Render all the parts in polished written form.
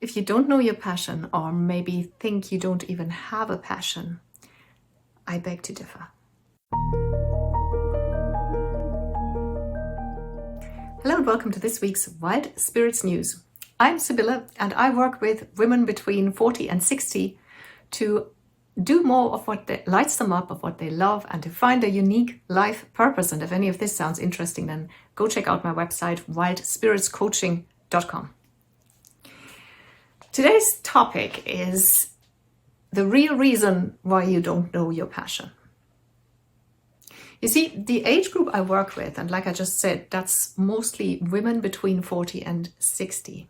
If you don't know your passion, or maybe think you don't even have a passion, I beg to differ. Hello and welcome to this week's Wild Spirits News. I'm Sibylla and I work with women between 40 and 60 to do more of what lights them up, of what they love, and to find a unique life purpose. And if any of this sounds interesting, then go check out my website, wildspiritscoaching.com. Today's topic is the real reason why you don't know your passion. You see, the age group I work with, and like I just said, that's mostly women between 40 and 60,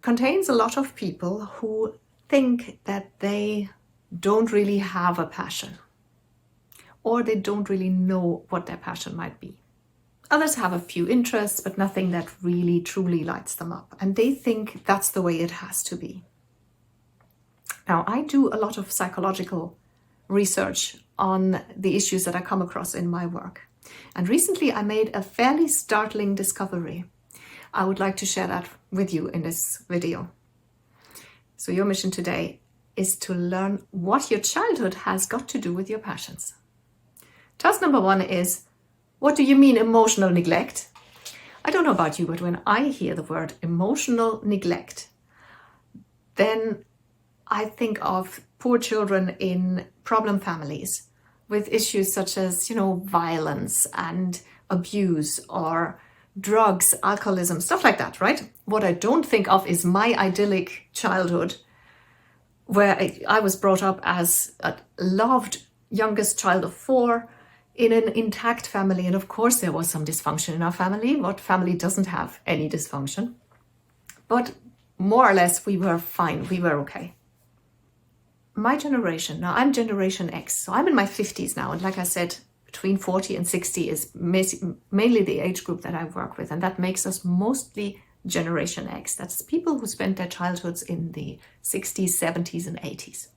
contains a lot of people who think that they don't really have a passion, or they don't really know what their passion might be. Others have a few interests, but nothing that really truly lights them up. And they think that's the way it has to be. Now, I do a lot of psychological research on the issues that I come across in my work. And recently I made a fairly startling discovery. I would like to share that with you in this video. So your mission today is to learn what your childhood has got to do with your passions. Task number one is, what do you mean emotional neglect? I don't know about you, but when I hear the word emotional neglect, then I think of poor children in problem families with issues such as, violence and abuse or drugs, alcoholism, stuff like that, right? What I don't think of is my idyllic childhood, where I was brought up as a loved youngest child of 4 in an intact family. And of course there was some dysfunction in our family. What family doesn't have any dysfunction? But more or less we were fine, we were okay. My generation, now I'm Generation X, so I'm in my 50s now, and like I said, between 40 and 60 is mainly the age group that I work with, and that makes us mostly Generation X. That's people who spent their childhoods in the 60s, 70s, and 80s.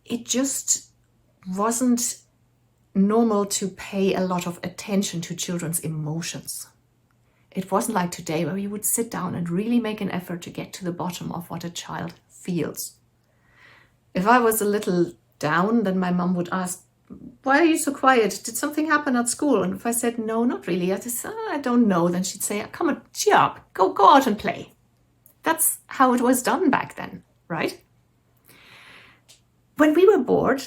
It just wasn't normal to pay a lot of attention to children's emotions. It wasn't like today, where you would sit down and really make an effort to get to the bottom of what a child feels. If I was a little down, then my mum would ask, why are you so quiet? Did something happen at school? And if I said, no, not really, I just, I don't know, then she'd say, come on, cheer up, go out and play. That's how it was done back then, right? When we were bored,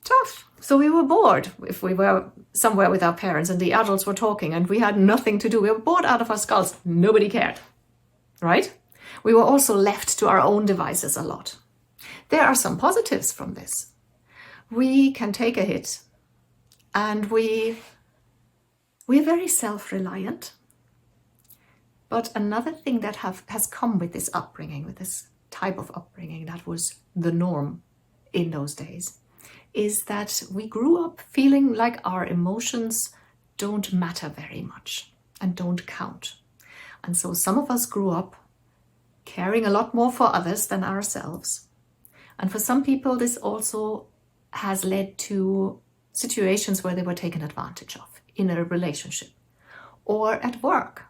tough. So we were bored if we were somewhere with our parents and the adults were talking and we had nothing to do. We were bored out of our skulls. Nobody cared, right? We were also left to our own devices a lot. There are some positives from this. We can take a hit and we're very self-reliant. But another thing that has come with this upbringing, with this type of upbringing that was the norm in those days, is that we grew up feeling like our emotions don't matter very much and don't count. And so some of us grew up caring a lot more for others than ourselves. And for some people, this also has led to situations where they were taken advantage of in a relationship or at work.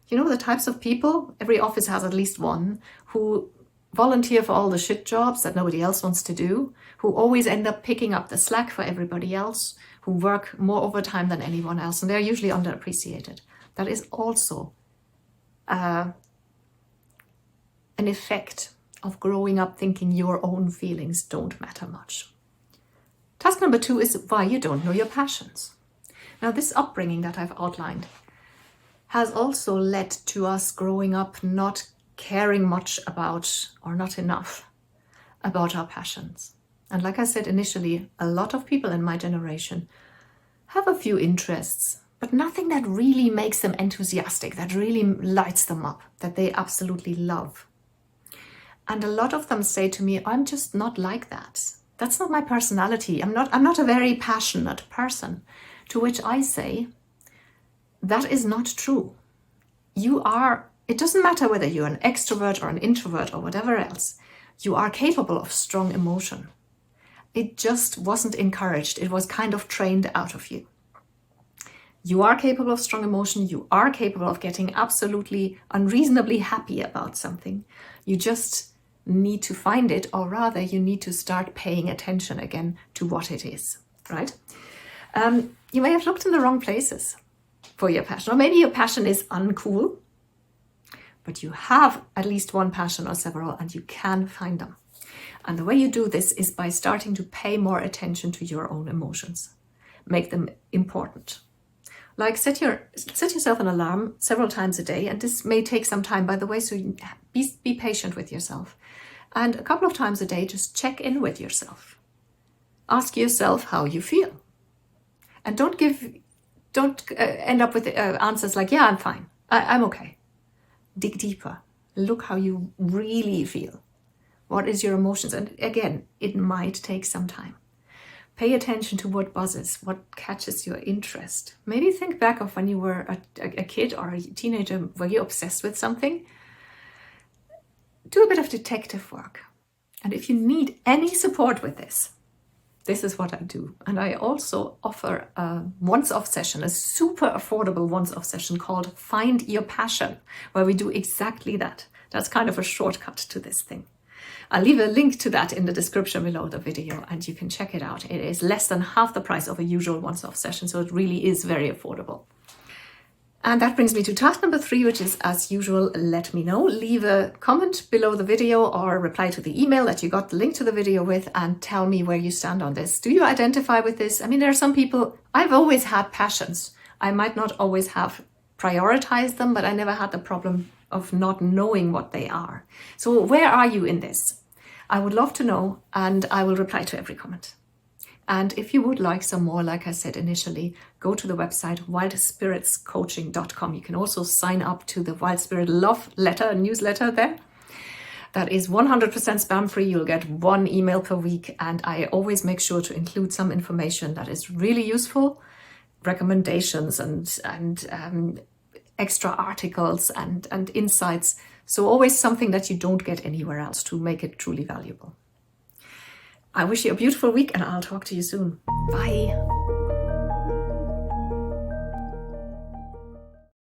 You know, the types of people, every office has at least one, who volunteer for all the shit jobs that nobody else wants to do, who always end up picking up the slack for everybody else, who work more overtime than anyone else, and they're usually underappreciated. That is also an effect of growing up thinking your own feelings don't matter much. Task number 2 is why you don't know your passions. Now, this upbringing that I've outlined has also led to us growing up not caring much about, or not enough, about our passions. And like I said initially, a lot of people in my generation have a few interests, but nothing that really makes them enthusiastic, that really lights them up, that they absolutely love. And a lot of them say to me, I'm just not like that. That's not my personality. I'm not a very passionate person. To which I say, that is not true. It doesn't matter whether you're an extrovert or an introvert or whatever else. You are capable of strong emotion. It just wasn't encouraged. It was kind of trained out of you. You are capable of strong emotion. You are capable of getting absolutely unreasonably happy about something. You just need to find it, or rather you need to start paying attention again to what it is, right? You may have looked in the wrong places for your passion, or maybe your passion is uncool, but you have at least one passion or several, and you can find them. And the way you do this is by starting to pay more attention to your own emotions. Make them important. Like set yourself an alarm several times a day, and this may take some time, by the way, so you be patient with yourself. And a couple of times a day, just check in with yourself. Ask yourself how you feel. And don't end up with answers like, yeah, I'm fine, I'm okay. Dig deeper. Look how you really feel. What is your emotions? And again, it might take some time. Pay attention to what buzzes, what catches your interest. Maybe think back of when you were a kid or a teenager. Were you obsessed with something? Do a bit of detective work. And if you need any support with this is what I do. And I also offer a once-off session, a super affordable once-off session called Find Your Passion, where we do exactly that. That's kind of a shortcut to this thing. I'll leave a link to that in the description below the video, and you can check it out. It is less than half the price of a usual once-off session, so it really is very affordable. And that brings me to task number 3, which is, as usual, let me know. Leave a comment below the video or reply to the email that you got the link to the video with, and tell me where you stand on this. Do you identify with this? I mean, there are some people, I've always had passions. I might not always have prioritized them, but I never had the problem of not knowing what they are. So where are you in this? I would love to know, and I will reply to every comment. And if you would like some more, like I said initially, go to the website wildspiritscoaching.com. You can also sign up to the Wild Spirit Love Letter newsletter there. That is 100% spam free. You'll get 1 email per week, and I always make sure to include some information that is really useful, recommendations and extra articles and insights. So always something that you don't get anywhere else to make it truly valuable. I wish you a beautiful week, and I'll talk to you soon. Bye.